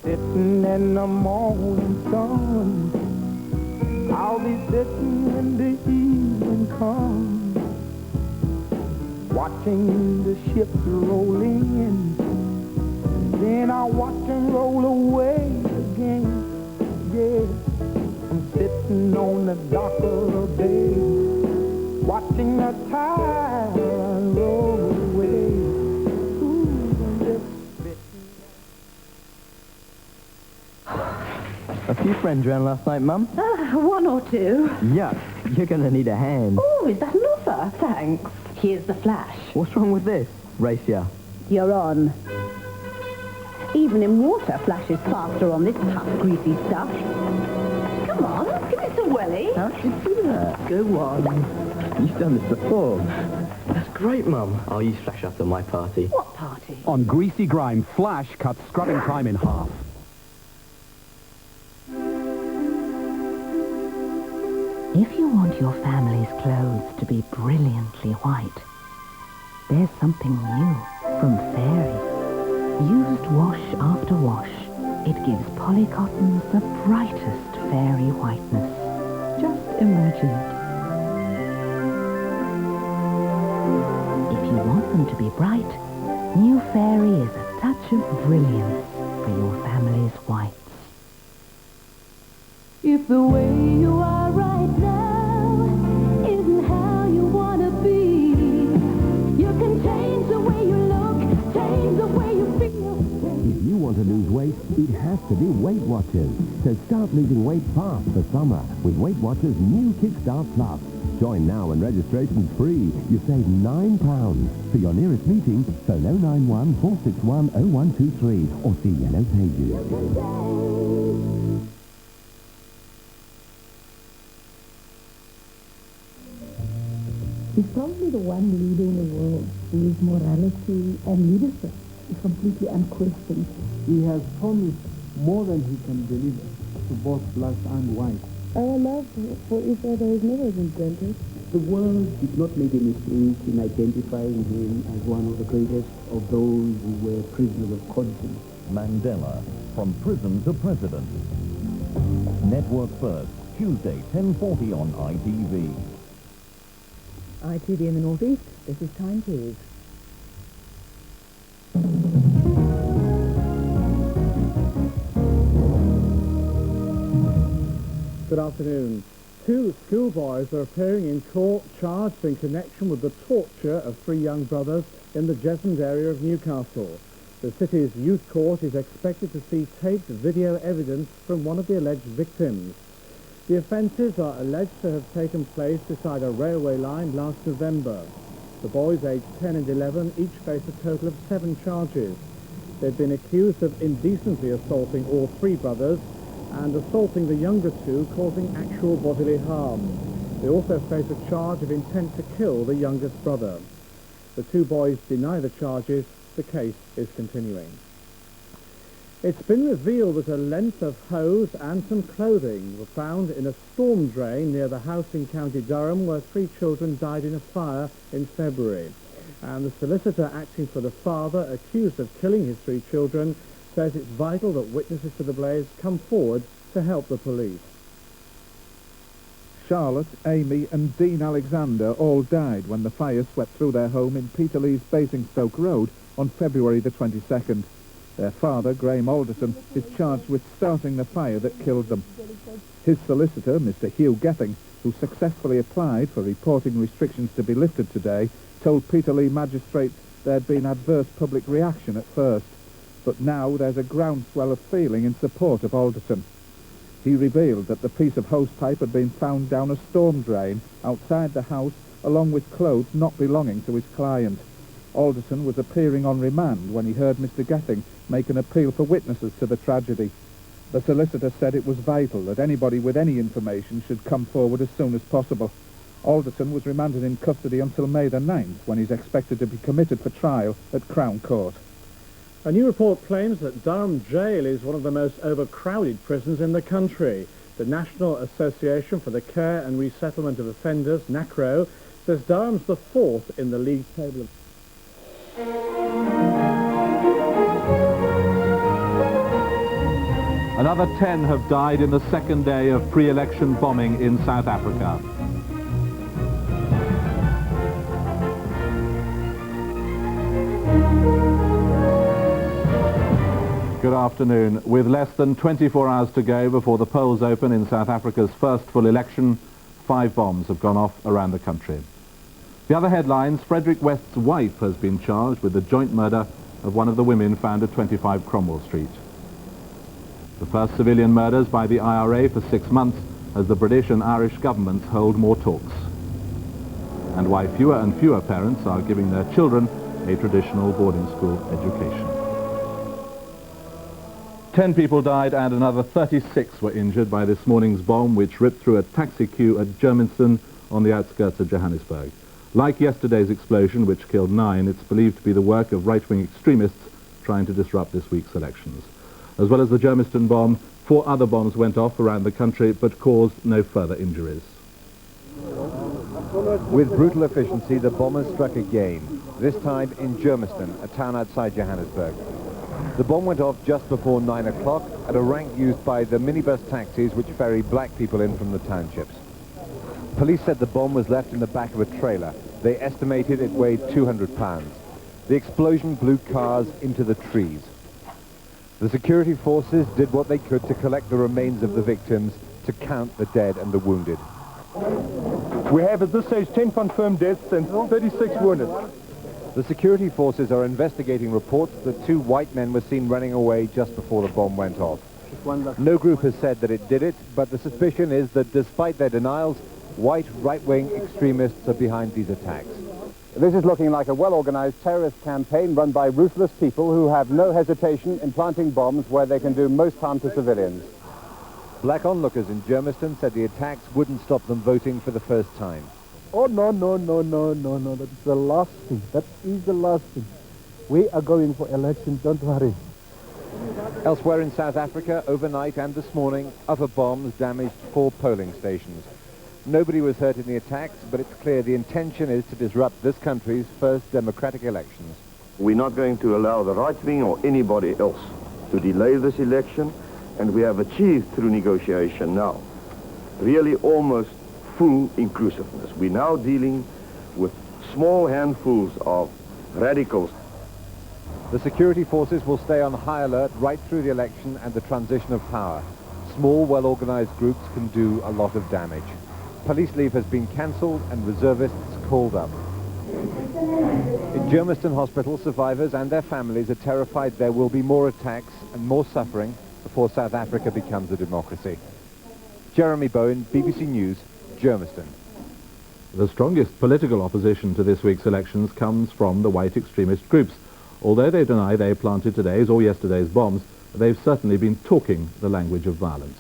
Sitting in the morning sun, I'll be sitting when the evening comes, watching the ships roll in, then I'll watch them roll away again. Yeah, I'm sitting on the dock of the bay, watching the tide roll away. Ooh, I'm just sitting. A few friends ran last night, Mum. One or two. Yuck, you're gonna need a hand. Oh, is that an offer? Thanks. Here's the flash. What's wrong with this? Race ya. You're on. Even in water, flash is faster on this tough, greasy stuff. Come on, give me some welly. How did you do that? Go on. You've done this before. That's great, Mum. I'll use Flash after my party. What party? On Greasy Grime, Flash cuts scrubbing time in half. If you want your family's clothes to be brilliantly white, there's something new from Fairy. Used wash after wash, it gives polycottons the brightest fairy whiteness. Just imagine it. If you want them to be bright, New Fairy is a touch of brilliance for your family's whites. If the way you are right now isn't how you want to be, you can change the way you look, change the way you feel. If you want to lose weight, it has to be Weight Watchers. So start losing weight fast for summer with Weight Watchers' new Kickstart Plus. Join now and registration's free. You save £9. For your nearest meeting, phone 091 461 0123 or see Yellow Pages. He's probably the one leader in the world whose morality and leadership is completely unquestioned. He has promised more than he can deliver to both black and white. Our love for each other has never been blended. The world did not make a mistake in identifying him as one of the greatest of those who were prisoners of conscience. Mandela, From Prison to President. Network First, Tuesday, 10:40 on ITV. ITV in the Northeast, this is Tyne Tees. Good afternoon. Two schoolboys are appearing in court charged in connection with the torture of three young brothers in the Jesmond area of Newcastle. The city's youth court is expected to see taped video evidence from one of the alleged victims. The offences are alleged to have taken place beside a railway line last November. The boys, aged 10 and 11, each face a total of 7 charges. They've been accused of indecently assaulting all 3 brothers and assaulting the younger 2, causing actual bodily harm. They also face a charge of intent to kill the youngest brother. The 2 boys deny the charges. The case is continuing. It's been revealed that a length of hose and some clothing were found in a storm drain near the house in County Durham where 3 children died in a fire in February. And the solicitor acting for the father accused of killing his 3 children says it's vital that witnesses to the blaze come forward to help the police. Charlotte, Amy and Dean Alexander all died when the fire swept through their home in Peterlee's Basingstoke Road on February the 22nd. Their father, Graham Alderton, is charged with starting the fire that killed them. His solicitor, Mr. Hugh Gething, who successfully applied for reporting restrictions to be lifted today, told Peterlee magistrates there'd been adverse public reaction at first, but now there's a groundswell of feeling in support of Alderton. He revealed that the piece of hosepipe had been found down a storm drain outside the house, along with clothes not belonging to his client. Alderton was appearing on remand when he heard Mr. Gething make an appeal for witnesses to the tragedy. The solicitor said it was vital that anybody with any information should come forward as soon as possible. Alderton was remanded in custody until May the 9th, when he's expected to be committed for trial at Crown Court. A new report claims that Durham Jail is one of the most overcrowded prisons in the country. The National Association for the Care and Resettlement of Offenders, NACRO, says Durham's the 4th in the league table. Another 10 have died in the second day of pre-election bombing in South Africa. Good afternoon. With less than 24 hours to go before the polls open in South Africa's first full election, 5 bombs have gone off around the country. The other headlines: Frederick West's wife has been charged with the joint murder of one of the women found at 25 Cromwell Street. The first civilian murders by the IRA for 6 months as the British and Irish governments hold more talks. And why fewer and fewer parents are giving their children a traditional boarding school education. 10 people died and another 36 were injured by this morning's bomb, which ripped through a taxi queue at Germiston on the outskirts of Johannesburg. Like yesterday's explosion, which killed 9, it's believed to be the work of right-wing extremists trying to disrupt this week's elections. As well as the Germiston bomb, 4 other bombs went off around the country but caused no further injuries. With brutal efficiency, the bombers struck again, this time in Germiston, a town outside Johannesburg. The bomb went off just before 9 o'clock at a rank used by the minibus taxis which ferry black people in from the townships. Police said the bomb was left in the back of a trailer. They estimated it weighed 200 pounds. The explosion blew cars into the trees. The security forces did what they could to collect the remains of the victims, to count the dead and the wounded. We have at this stage 10 confirmed deaths and 36 wounded. The security forces are investigating reports that 2 white men were seen running away just before the bomb went off. No group has said that it did it, but the suspicion is that despite their denials, white right-wing extremists are behind these attacks. This is looking like a well-organized terrorist campaign run by ruthless people who have no hesitation in planting bombs where they can do most harm to civilians. Black onlookers in Germiston said the attacks wouldn't stop them voting for the first time. Oh, no. That's the last thing. That is the last thing. We are going for elections, don't worry. Elsewhere in South Africa, overnight and this morning, other bombs damaged 4 polling stations. Nobody was hurt in the attacks, but it's clear the intention is to disrupt this country's first democratic elections. We're not going to allow the right wing or anybody else to delay this election, and we have achieved through negotiation now really almost full inclusiveness. We're now dealing with small handfuls of radicals. The security forces will stay on high alert right through the election and the transition of power. Small, well-organized groups can do a lot of damage. Police leave has been cancelled and reservists called up. In Germiston Hospital, survivors and their families are terrified there will be more attacks and more suffering before South Africa becomes a democracy. Jeremy Bowen, BBC News, Germiston. The strongest political opposition to this week's elections comes from the white extremist groups. Although they deny they planted today's or yesterday's bombs, they've certainly been talking the language of violence.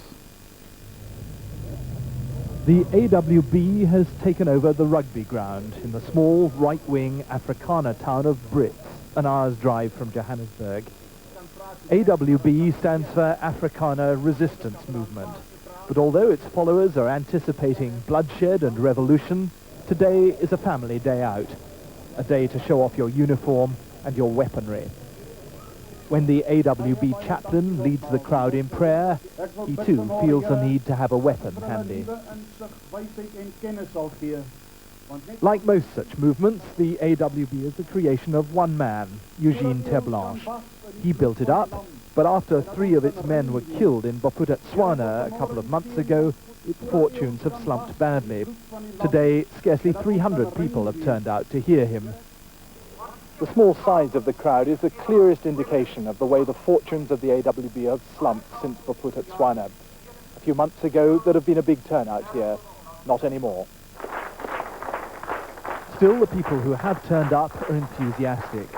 The AWB has taken over the rugby ground in the small right-wing Afrikaner town of Brits, an hour's drive from Johannesburg. AWB stands for Afrikaner Resistance Movement, but although its followers are anticipating bloodshed and revolution, today is a family day out, a day to show off your uniform and your weaponry. When the AWB chaplain leads the crowd in prayer, he too feels the need to have a weapon handy. Like most such movements, the AWB is the creation of one man, Eugene Terblanche. He built it up, but after 3 of its men were killed in Bophuthatswana a couple of months ago, its fortunes have slumped badly. Today, scarcely 300 people have turned out to hear him. The small size of the crowd is the clearest indication of the way the fortunes of the AWB have slumped since Bophuthatswana. A few months ago, there'd have been a big turnout here. Not anymore. Still, the people who have turned up are enthusiastic.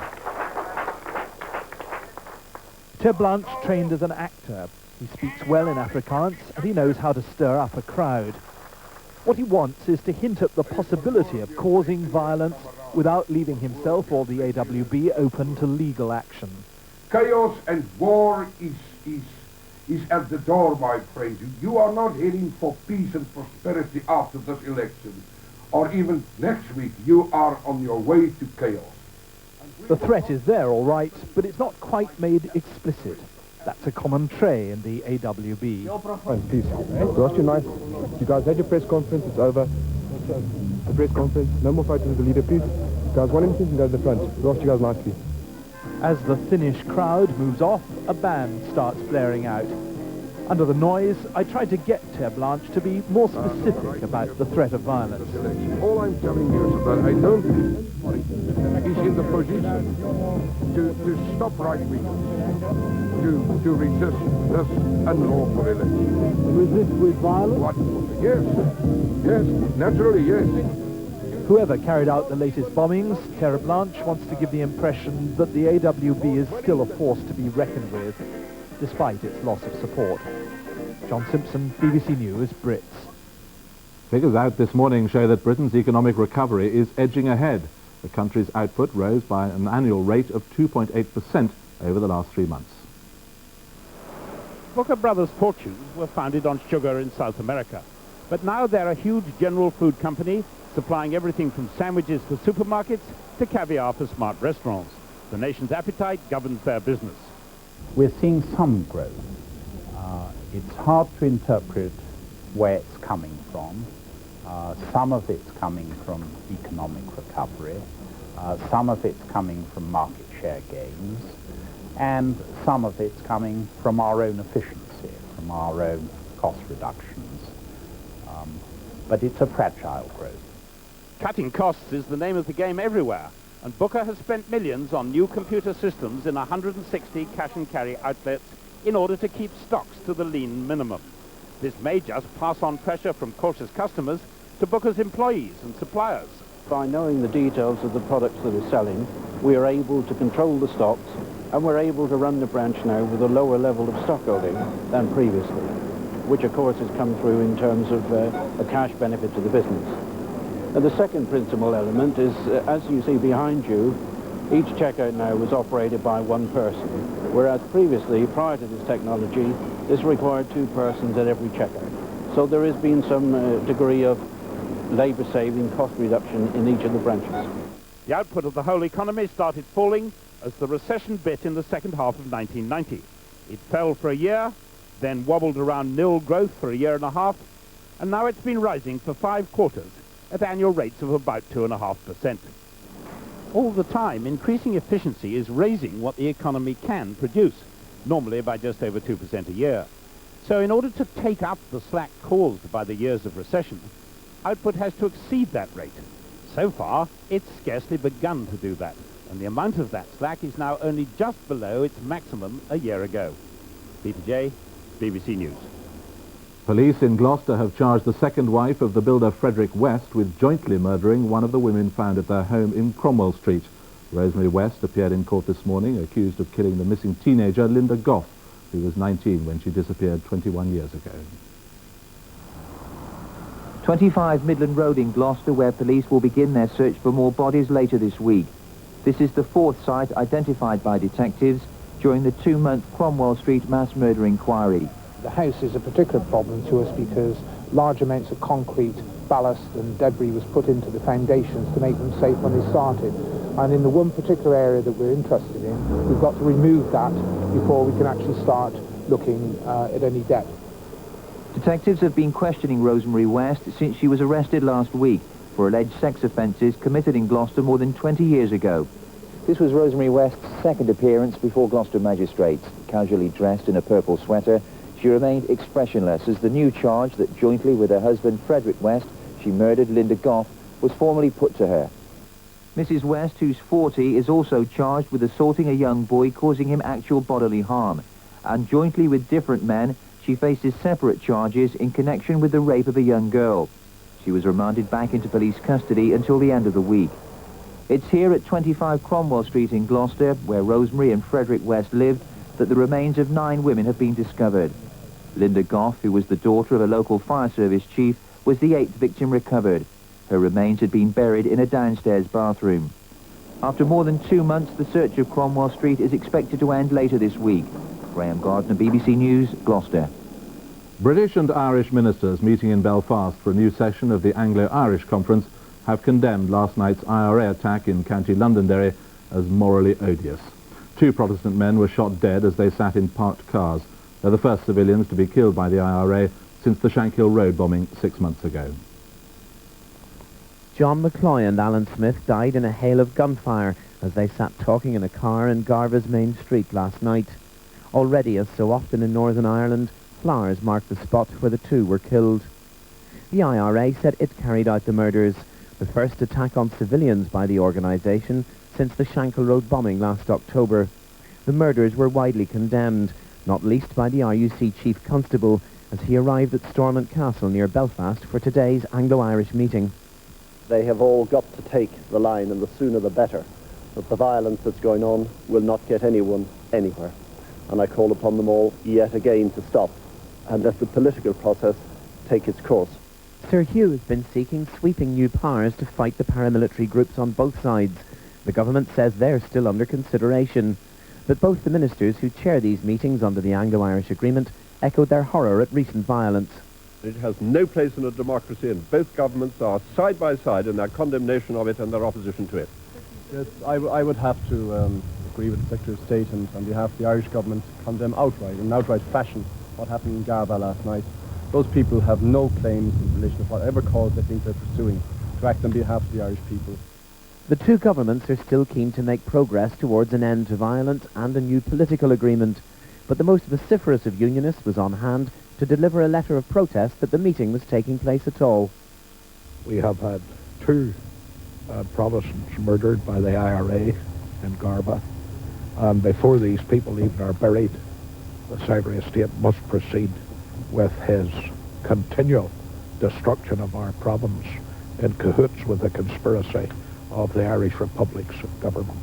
Terblanche trained as an actor. He speaks well in Afrikaans, and he knows how to stir up a crowd. What he wants is to hint at the possibility of causing violence without leaving himself or the AWB open to legal action. Chaos and war is at the door, my friends. You are not heading for peace and prosperity after this election, or even next week. You are on your way to chaos. The threat is there, all right, but it's not quite made explicit. That's a common tray in the AWB. Please, Ross, you're nice. You guys had your press conference, it's over. The press conference, no more photos of the leader, please. You guys want anything, you can go to the front. Ross, you guys nicely. As the Finnish crowd moves off, a band starts blaring out. Under the noise, I try to get Terre Blanche to be more specific about the threat of violence. All I'm telling you is that I don't think anybody is in the position to stop right-wing, to resist this unlawful election. Resist with violence? What? Yes, naturally, yes. Whoever carried out the latest bombings, Terre Blanche wants to give the impression that the AWB is still a force to be reckoned with, despite its loss of support. John Simpson, BBC News, Brits. Figures out this morning show that Britain's economic recovery is edging ahead. The country's output rose by an annual rate of 2.8% over the last 3 months. Booker Brothers' fortunes were founded on sugar in South America. But now they're a huge general food company supplying everything from sandwiches for supermarkets to caviar for smart restaurants. The nation's appetite governs their business. We're seeing some growth. It's hard to interpret where it's coming from. Some of it's coming from economic recovery. Some of it's coming from market share gains. And some of it's coming from our own efficiency, from our own cost reductions. But it's a fragile growth. Cutting costs is the name of the game everywhere, and Booker has spent millions on new computer systems in 160 cash-and-carry outlets in order to keep stocks to the lean minimum. This may just pass on pressure from cautious customers to Booker's employees and suppliers. By knowing the details of the products that we're selling, we are able to control the stocks, and we're able to run the branch now with a lower level of stock holding than previously, which of course has come through in terms of a cash benefit to the business. And the second principal element is, as you see behind you, each checkout now was operated by one person, whereas previously, prior to this technology, this required 2 persons at every checkout. So there has been some degree of labour saving, cost reduction in each of the branches. The output of the whole economy started falling as the recession bit in the second half of 1990. It fell for a year, then wobbled around nil growth for a year and a half, and now it's been rising for 5 quarters at annual rates of about 2.5%. All the time, increasing efficiency is raising what the economy can produce, normally by just over 2% a year. So in order to take up the slack caused by the years of recession, output has to exceed that rate. So far, it's scarcely begun to do that, and the amount of that slack is now only just below its maximum a year ago. Peter J, BBC News. Police in Gloucester have charged the second wife of the builder Frederick West with jointly murdering one of the women found at their home in Cromwell Street. Rosemary West appeared in court this morning accused of killing the missing teenager Linda Goff, who was 19 when she disappeared 21 years ago. 25 Midland Road in Gloucester, where police will begin their search for more bodies later this week. This is the 4th site identified by detectives during the 2-month Cromwell Street mass murder inquiry. The house is a particular problem to us because large amounts of concrete, ballast and debris was put into the foundations to make them safe when they started. And in the one particular area that we're interested in, we've got to remove that before we can actually start looking at any depth. Detectives have been questioning Rosemary West since she was arrested last week for alleged sex offences committed in Gloucester more than 20 years ago. This was Rosemary West's second appearance before Gloucester magistrates. Casually dressed in a purple sweater, she remained expressionless as the new charge that jointly with her husband Frederick West she murdered Linda Goff was formally put to her. Mrs. West, who's 40, is also charged with assaulting a young boy, causing him actual bodily harm. And jointly with different men, she faces separate charges in connection with the rape of a young girl. She was remanded back into police custody until the end of the week. It's here at 25 Cromwell Street in Gloucester, where Rosemary and Frederick West lived, that the remains of 9 women have been discovered. Linda Goff, who was the daughter of a local fire service chief, was the 8th victim recovered. Her remains had been buried in a downstairs bathroom. After more than 2 months, the search of Cromwell Street is expected to end later this week. Graham Gardner, BBC News, Gloucester. British and Irish ministers meeting in Belfast for a new session of the Anglo-Irish Conference have condemned last night's IRA attack in County Londonderry as morally odious. 2 Protestant men were shot dead as they sat in parked cars. They're the first civilians to be killed by the IRA since the Shankill Road bombing 6 months ago. John McCloy and Alan Smith died in a hail of gunfire as they sat talking in a car in Garva's main street last night. Already, as so often in Northern Ireland, flowers marked the spot where the two were killed. The IRA said it carried out the murders, the first attack on civilians by the organisation since the Shankill Road bombing last October. The murders were widely condemned, not least by the RUC Chief Constable, as he arrived at Stormont Castle near Belfast for today's Anglo-Irish meeting. They have all got to take the line, and the sooner the better, that the violence that's going on will not get anyone anywhere. And I call upon them all yet again to stop and let the political process take its course. Sir Hugh has been seeking sweeping new powers to fight the paramilitary groups on both sides. The government says they're still under consideration. But both the ministers who chair these meetings under the Anglo-Irish Agreement echoed their horror at recent violence. It has no place in a democracy, and both governments are side by side in their condemnation of it and their opposition to it. Yes, I would have to agree with the Secretary of State and on behalf of the Irish government condemn outright, in an outright fashion, what happened in Garva last night. Those people have no claims in relation to whatever cause they think they're pursuing to act on behalf of the Irish people. The two governments are still keen to make progress towards an end to violence and a new political agreement. But the most vociferous of unionists was on hand to deliver a letter of protest that the meeting was taking place at all. We have had 2 Protestants murdered by the IRA in Garva, and before these people even are buried, the Secretary of State must proceed with his continual destruction of our province in cahoots with the conspiracy of the Irish Republic's government.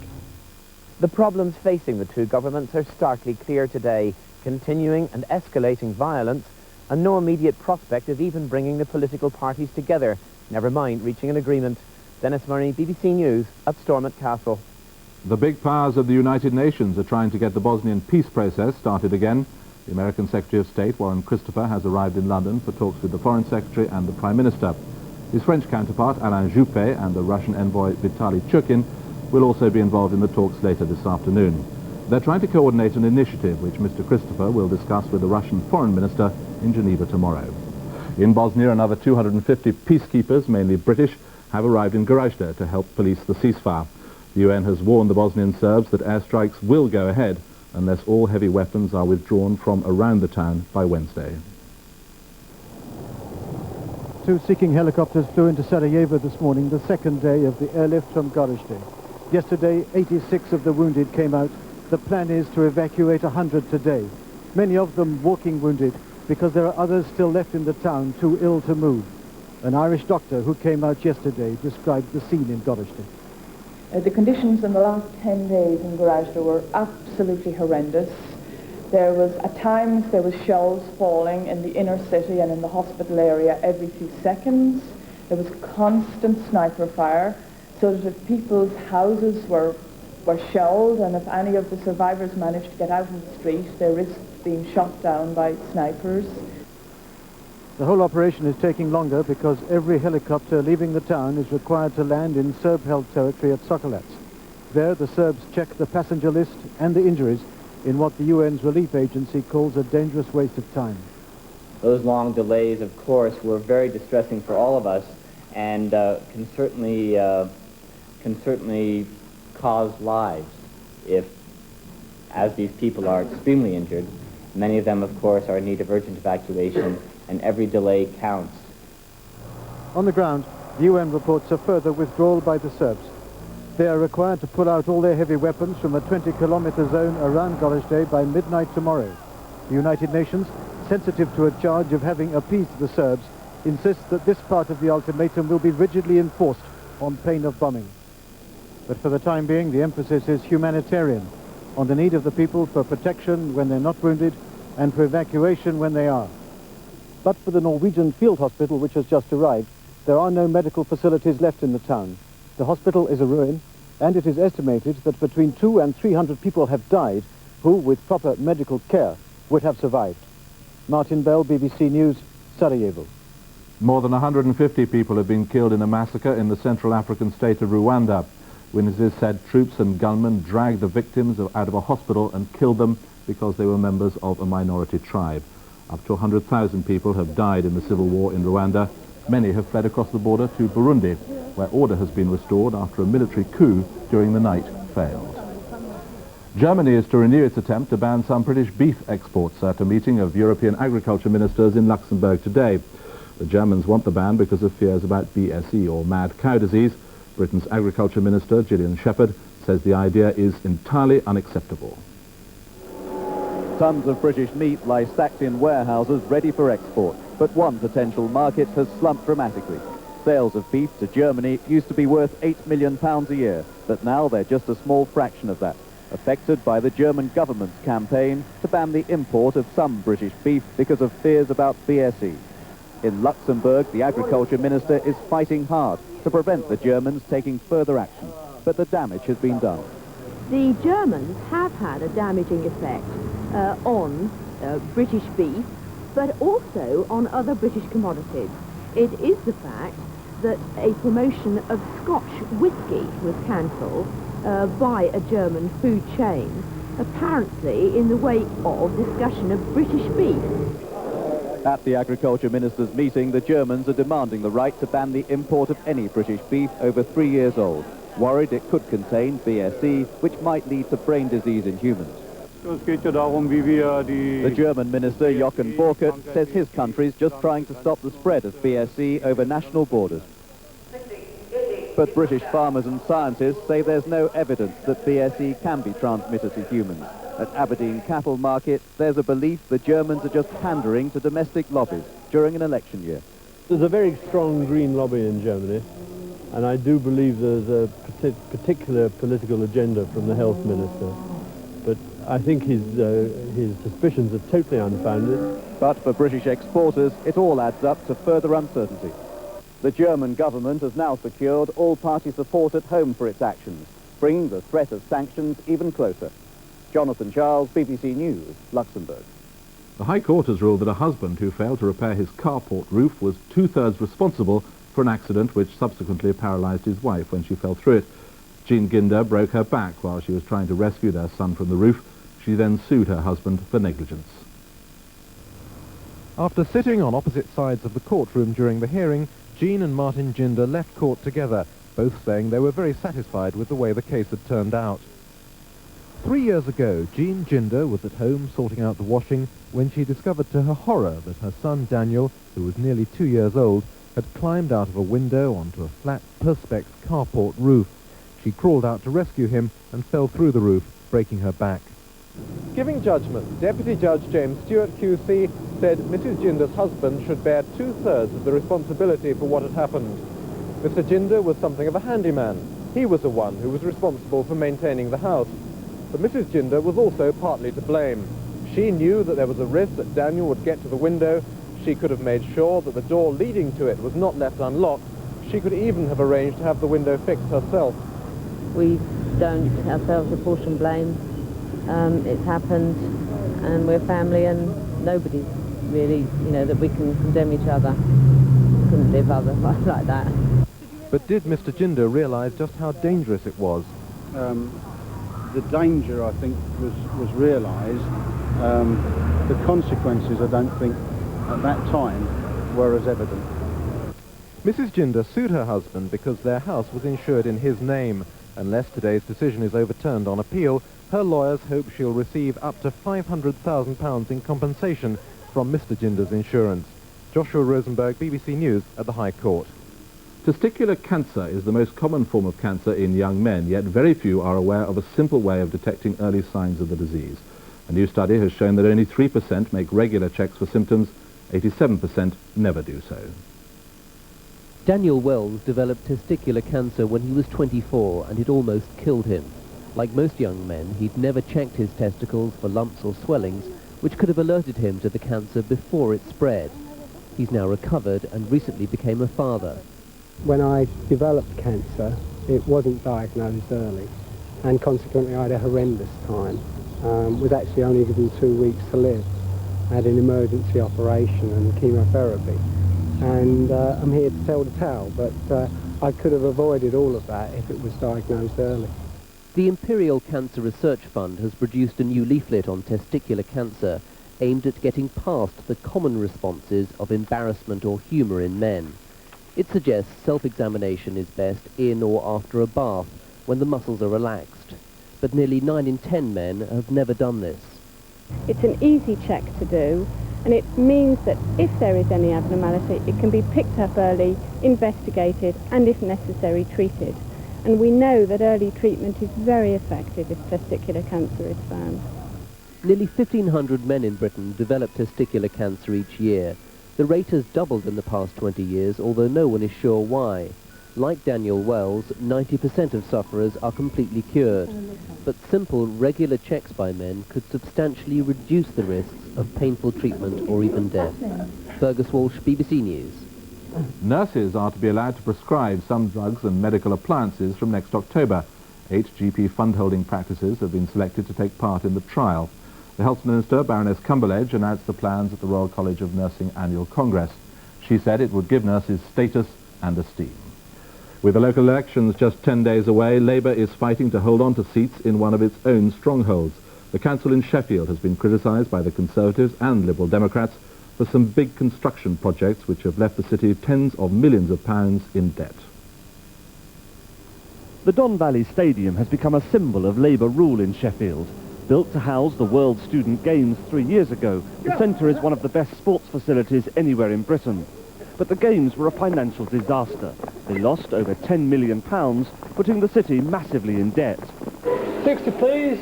The problems facing the two governments are starkly clear today: continuing and escalating violence, and no immediate prospect of even bringing the political parties together, never mind reaching an agreement. Dennis Murray, BBC News, at Stormont Castle. The big powers of the United Nations are trying to get the Bosnian peace process started again. The American Secretary of State, Warren Christopher, has arrived in London for talks with the Foreign Secretary and the Prime Minister. His French counterpart, Alain Juppé, and the Russian envoy, Vitaly Chukin, will also be involved in the talks later this afternoon. They're trying to coordinate an initiative which Mr. Christopher will discuss with the Russian Foreign Minister in Geneva tomorrow. In Bosnia, another 250 peacekeepers, mainly British, have arrived in Gorazde to help police the ceasefire. The UN has warned the Bosnian Serbs that airstrikes will go ahead unless all heavy weapons are withdrawn from around the town by Wednesday. 2 seeking helicopters flew into Sarajevo this morning, the second day of the airlift from Gorazde. Yesterday, 86 of the wounded came out. The plan is to evacuate 100 today, many of them walking wounded because there are others still left in the town too ill to move. An Irish doctor who came out yesterday described the scene in Gorazde. The conditions in the last 10 days in Gorazde were absolutely horrendous. There was, at times, there was shells falling in the inner city and in the hospital area every few seconds. There was constant sniper fire, so that if people's houses were shelled, and if any of the survivors managed to get out in the street, they risked being shot down by snipers. The whole operation is taking longer because every helicopter leaving the town is required to land in Serb-held territory at Sokolac. There, the Serbs check the passenger list and the injuries in what the UN's relief agency calls a dangerous waste of time. Those long delays, of course, were very distressing for all of us, and can certainly cause lives if, as these people are extremely injured, many of them, of course, are in need of urgent evacuation, and every delay counts. On the ground, the UN reports a further withdrawal by the Serbs. They are required to pull out all their heavy weapons from a 20-kilometer zone around Gorazde by midnight tomorrow. The United Nations, sensitive to a charge of having appeased the Serbs, insists that this part of the ultimatum will be rigidly enforced on pain of bombing. But for the time being, the emphasis is humanitarian, on the need of the people for protection when they're not wounded and for evacuation when they are. But for the Norwegian field hospital, which has just arrived, there are no medical facilities left in the town. The hospital is a ruin, and it is estimated that between 200 and 300 people have died who, with proper medical care, would have survived. Martin Bell, BBC News, Sarajevo. More than 150 people have been killed in a massacre in the Central African state of Rwanda. Witnesses said troops and gunmen dragged the victims out of a hospital and killed them because they were members of a minority tribe. Up to 100,000 people have died in the civil war in Rwanda. Many have fled across the border to Burundi, where order has been restored after a military coup during the night failed. Germany is to renew its attempt to ban some British beef exports at a meeting of European agriculture ministers in Luxembourg today. The Germans want the ban because of fears about BSE, or mad cow disease. Britain's agriculture minister, Gillian Shepherd, says the idea is entirely unacceptable. Tons of British meat lie stacked in warehouses ready for export, but one potential market has slumped dramatically. Sales of beef to Germany used to be worth £8 million a year, but now they're just a small fraction of that, affected by the German government's campaign to ban the import of some British beef because of fears about BSE. In Luxembourg, the agriculture minister is fighting hard to prevent the Germans taking further action, but the damage has been done. The Germans have had a damaging effect on British beef, but also on other British commodities. It is the fact that a promotion of Scotch whisky was cancelled by a German food chain, apparently in the wake of discussion of British beef. At the agriculture ministers' meeting, the Germans are demanding the right to ban the import of any British beef over 3 years old, worried it could contain BSE, which might lead to brain disease in humans. The German minister, Jochen Borkert, says his country's just trying to stop the spread of BSE over national borders. But British farmers and scientists say there's no evidence that BSE can be transmitted to humans. At Aberdeen Cattle Market, there's a belief the Germans are just pandering to domestic lobbies during an election year. There's a very strong green lobby in Germany, and I do believe there's a particular political agenda from the health minister. But I think his suspicions are totally unfounded. But for British exporters, it all adds up to further uncertainty. The German government has now secured all-party support at home for its actions, bringing the threat of sanctions even closer. Jonathan Charles, BBC News, Luxembourg. The High Court has ruled that a husband who failed to repair his carport roof was two-thirds responsible for an accident which subsequently paralysed his wife when she fell through it. Jean Ginder broke her back while she was trying to rescue their son from the roof. She then sued her husband for negligence. After sitting on opposite sides of the courtroom during the hearing, Jean and Martin Ginder left court together, both saying they were very satisfied with the way the case had turned out. 3 years ago, Jean Ginder was at home sorting out the washing when she discovered to her horror that her son Daniel, who was nearly 2 years old, had climbed out of a window onto a flat Perspex carport roof. She crawled out to rescue him and fell through the roof, breaking her back. Giving judgment, Deputy Judge James Stewart QC said Mrs. Ginder's husband should bear two-thirds of the responsibility for what had happened. Mr. Ginder was something of a handyman. He was the one who was responsible for maintaining the house. But Mrs. Ginder was also partly to blame. She knew that there was a risk that Daniel would get to the window. She could have made sure that the door leading to it was not left unlocked. She could even have arranged to have the window fixed herself. We don't ourselves apportion blame. It's happened, and we're family, and nobody's really, that we can condemn each other. Couldn't live otherwise like that. But did Mr. Ginder realise just how dangerous it was? The danger, I think, was realised. The consequences, I don't think, at that time were as evident. Mrs. Ginder sued her husband because their house was insured in his name. Unless today's decision is overturned on appeal, her lawyers hope she'll receive up to £500,000 in compensation from Mr. Ginder's insurance. Joshua Rosenberg, BBC News at the High Court. Testicular cancer is the most common form of cancer in young men, yet very few are aware of a simple way of detecting early signs of the disease. A new study has shown that only 3% make regular checks for symptoms, 87% never do so. Daniel Wells developed testicular cancer when he was 24 and it almost killed him. Like most young men, he'd never checked his testicles for lumps or swellings, which could have alerted him to the cancer before it spread. He's now recovered and recently became a father. When I developed cancer, it wasn't diagnosed early, and consequently I had a horrendous time. Was actually only given 2 weeks to live. I had an emergency operation and chemotherapy, and I'm here to tell the tale, but I could have avoided all of that if it was diagnosed early. The Imperial Cancer Research Fund has produced a new leaflet on testicular cancer aimed at getting past the common responses of embarrassment or humour in men. It suggests self-examination is best in or after a bath when the muscles are relaxed. But nearly 9 in 10 men have never done this. It's an easy check to do, and it means that if there is any abnormality, it can be picked up early, investigated, and if necessary, treated. And we know that early treatment is very effective if testicular cancer is found. Nearly 1,500 men in Britain develop testicular cancer each year. The rate has doubled in the past 20 years, although no one is sure why. Like Daniel Wells, 90% of sufferers are completely cured. But simple, regular checks by men could substantially reduce the risks of painful treatment or even death. Fergus Walsh, BBC News. Nurses are to be allowed to prescribe some drugs and medical appliances from next October. 8 GP fund-holding practices have been selected to take part in the trial. The Health Minister, Baroness Cumberledge, announced the plans at the Royal College of Nursing Annual Congress. She said it would give nurses status and esteem. With the local elections just 10 days away, Labour is fighting to hold on to seats in one of its own strongholds. The council in Sheffield has been criticised by the Conservatives and Liberal Democrats for some big construction projects which have left the city tens of millions of pounds in debt. The Don Valley Stadium has become a symbol of Labour rule in Sheffield. Built to house the World Student Games 3 years ago, the centre is one of the best sports facilities anywhere in Britain. But the Games were a financial disaster. They lost over £10 million, putting the city massively in debt. 60, please.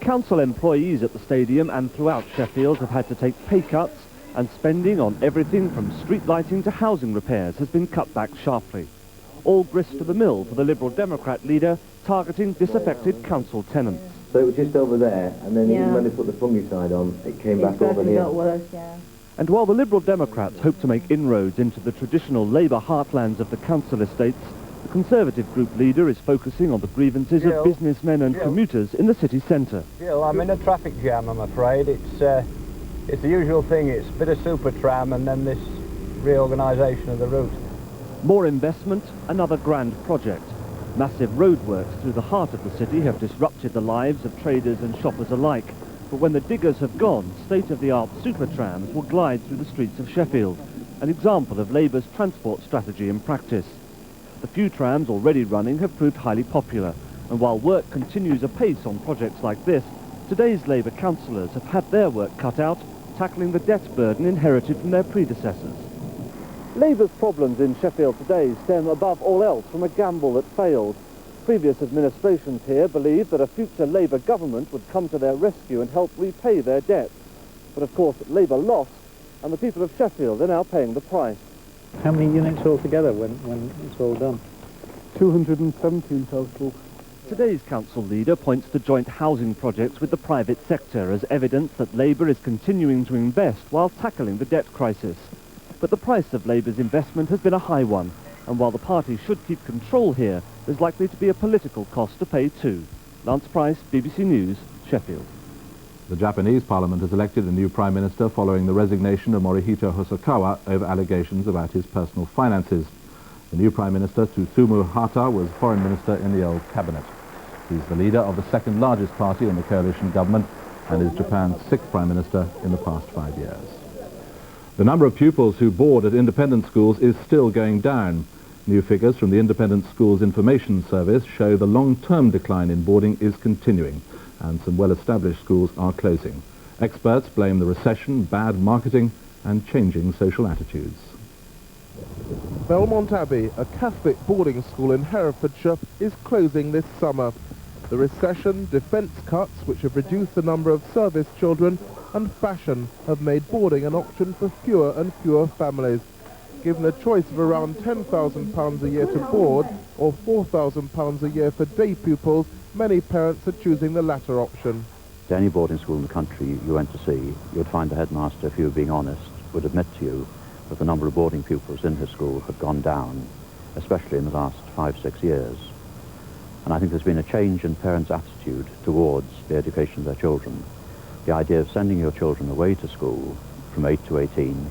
Council employees at the stadium and throughout Sheffield have had to take pay cuts, and spending on everything from street lighting to housing repairs has been cut back sharply. All grist to the mill for the Liberal Democrat leader, targeting disaffected council tenants. So it was just over there, and then even when they put the fungicide on, it came back over here. Got worse, yeah. And while the Liberal Democrats hope to make inroads into the traditional Labour heartlands of the council estates, the Conservative group leader is focusing on the grievances of businessmen and commuters in the city centre. Jill, I'm in a traffic jam, I'm afraid. It's the usual thing. It's a bit of super tram and then this reorganisation of the route. More investment, another grand project. Massive roadworks through the heart of the city have disrupted the lives of traders and shoppers alike. But when the diggers have gone, state-of-the-art super trams will glide through the streets of Sheffield, an example of Labour's transport strategy in practice. The few trams already running have proved highly popular, and while work continues apace on projects like this, today's Labour councillors have had their work cut out, tackling the debt burden inherited from their predecessors. Labour's problems in Sheffield today stem above all else from a gamble that failed. Previous administrations here believed that a future Labour government would come to their rescue and help repay their debts. But of course Labour lost, and the people of Sheffield are now paying the price. How many units altogether when it's all done? 217 total. Today's council leader points to joint housing projects with the private sector as evidence that Labour is continuing to invest while tackling the debt crisis. But the price of Labour's investment has been a high one, and while the party should keep control here, there's likely to be a political cost to pay too. Lance Price, BBC News, Sheffield. The Japanese parliament has elected a new prime minister following the resignation of Morihito Hosokawa over allegations about his personal finances. The new prime minister, Tsutomu Hata, was foreign minister in the old cabinet. He's the leader of the second largest party in the coalition government and is Japan's sixth prime minister in the past 5 years. The number of pupils who board at independent schools is still going down. New figures from the Independent Schools Information Service show the long-term decline in boarding is continuing, and some well-established schools are closing. Experts blame the recession, bad marketing, and changing social attitudes. Belmont Abbey, a Catholic boarding school in Herefordshire, is closing this summer. The recession, defence cuts, which have reduced the number of service children, and fashion have made boarding an option for fewer and fewer families. Given a choice of around £10,000 a year to board or £4,000 a year for day pupils, many parents are choosing the latter option. To any boarding school in the country you went to see, you'd find the headmaster, if you were being honest, would admit to you that the number of boarding pupils in his school had gone down, especially in the last 5-6 years. And I think there's been a change in parents' attitude towards the education of their children. The idea of sending your children away to school from 8 to 18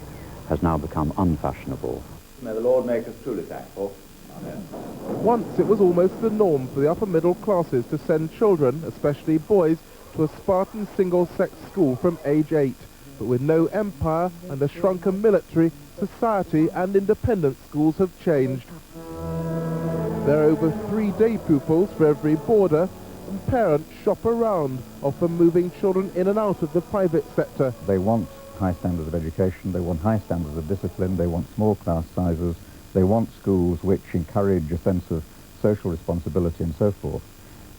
has now become unfashionable. May the Lord make us truly thankful. Once it was almost the norm for the upper middle classes to send children, especially boys, to a Spartan single-sex school from age 8. But with no empire and a shrunken military, society and independent schools have changed. There are over 3 day pupils for every boarder, and parents shop around, often moving children in and out of the private sector. They want high standards of education, they want high standards of discipline, they want small class sizes, they want schools which encourage a sense of social responsibility and so forth.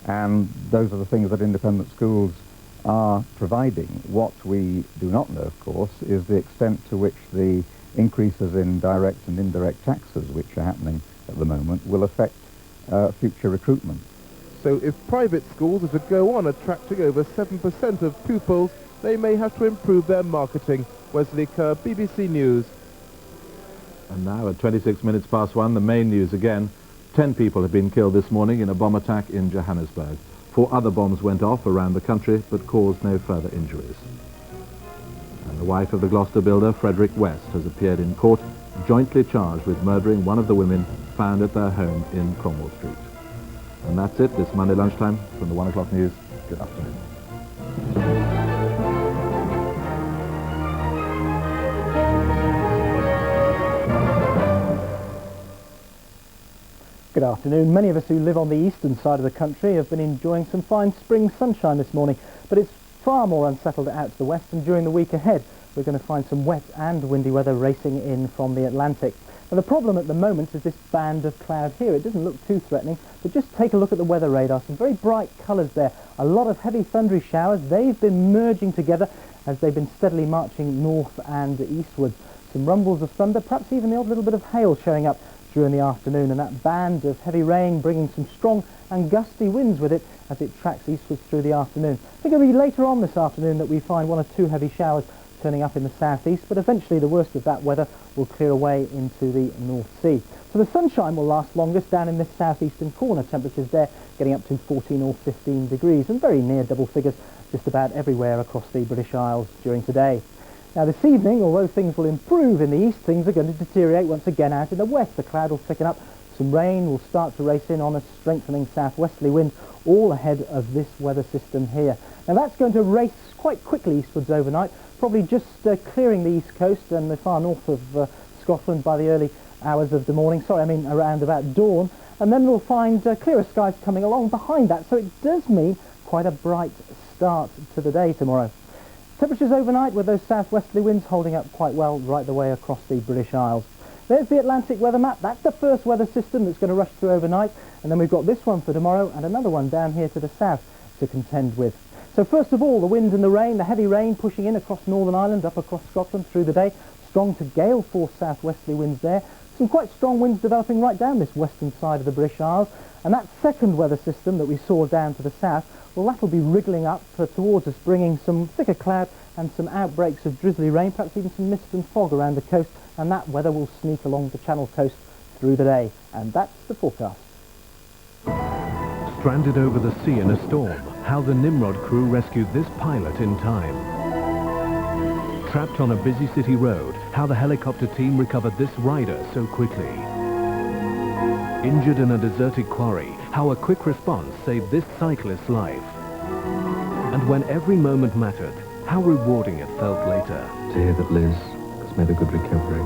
And those are the things that independent schools are providing. What we do not know, of course, is the extent to which the increases in direct and indirect taxes which are happening at the moment will affect future recruitment. So if private schools are to go on attracting over 7% of pupils, they may have to improve their marketing. Wesley Kerr, BBC News. And now at 26 minutes past 1, the main news again. 10 people have been killed this morning in a bomb attack in Johannesburg. 4 other bombs went off around the country but caused no further injuries. And the wife of the Gloucester builder, Frederick West, has appeared in court, jointly charged with murdering one of the women found at their home in Cromwell Street. And that's it this Monday lunchtime from the 1 o'clock news. Good afternoon. Good afternoon. Many of us who live on the eastern side of the country have been enjoying some fine spring sunshine this morning, but it's far more unsettled out to the west, and during the week ahead we're going to find some wet and windy weather racing in from the Atlantic. Now the problem at the moment is this band of cloud here. It doesn't look too threatening, but just take a look at the weather radar. Some very bright colours there. A lot of heavy thundery showers. They've been merging together as they've been steadily marching north and eastwards. Some rumbles of thunder, perhaps even the odd little bit of hail showing up during the afternoon, and that band of heavy rain bringing some strong and gusty winds with it as it tracks eastwards through the afternoon. I think it'll be later on this afternoon that we find 1 or 2 heavy showers turning up in the southeast, but eventually the worst of that weather will clear away into the North Sea. So the sunshine will last longest down in this southeastern corner. Temperatures there getting up to 14 or 15 degrees and very near double figures just about everywhere across the British Isles during today. Now this evening, although things will improve in the east, things are going to deteriorate once again out in the west. The cloud will thicken up, some rain will start to race in on a strengthening southwesterly wind, all ahead of this weather system here. Now that's going to race quite quickly eastwards overnight, probably just clearing the east coast and the far north of Scotland by the early hours of the morning, around about dawn, and then we'll find clearer skies coming along behind that, so it does mean quite a bright start to the day tomorrow. Temperatures overnight with those southwesterly winds holding up quite well right the way across the British Isles. There's the Atlantic weather map. That's the first weather system that's going to rush through overnight, and then we've got this one for tomorrow and another one down here to the south to contend with. So first of all, the wind and the rain, the heavy rain pushing in across Northern Ireland, up across Scotland through the day. Strong to gale force southwesterly winds there. Some quite strong winds developing right down this western side of the British Isles. And that second weather system that we saw down to the south, well, that'll be wriggling up towards us, bringing some thicker cloud and some outbreaks of drizzly rain, perhaps even some mist and fog around the coast, and that weather will sneak along the Channel coast through the day. And that's the forecast. Stranded over the sea in a storm, how the Nimrod crew rescued this pilot in time. Trapped on a busy city road, how the helicopter team recovered this rider so quickly. Injured in a deserted quarry, how a quick response saved this cyclist's life. And when every moment mattered, how rewarding it felt later. To hear that Liz has made a good recovery.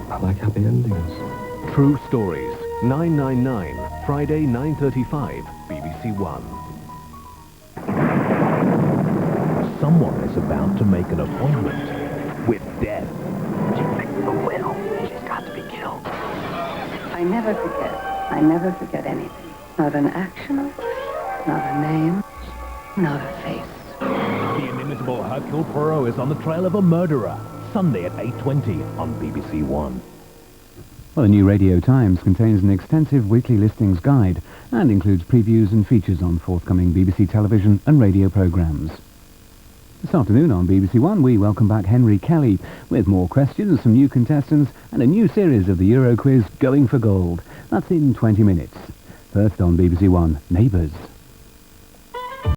I like happy endings. True Stories, 999, Friday 9:35, BBC One. Someone is about to make an appointment with death. She fixed the will. She's got to be killed. I never forget. I never forget anything. Not an action, not a name, not a face. The inimitable Hercule Poirot is on the trail of a murderer. Sunday at 8:20 on BBC One. Well, the new Radio Times contains an extensive weekly listings guide and includes previews and features on forthcoming BBC television and radio programmes. This afternoon on BBC One, we welcome back Henry Kelly with more questions, some new contestants and a new series of the Euro quiz Going for Gold. That's in 20 minutes. First on BBC One, Neighbours.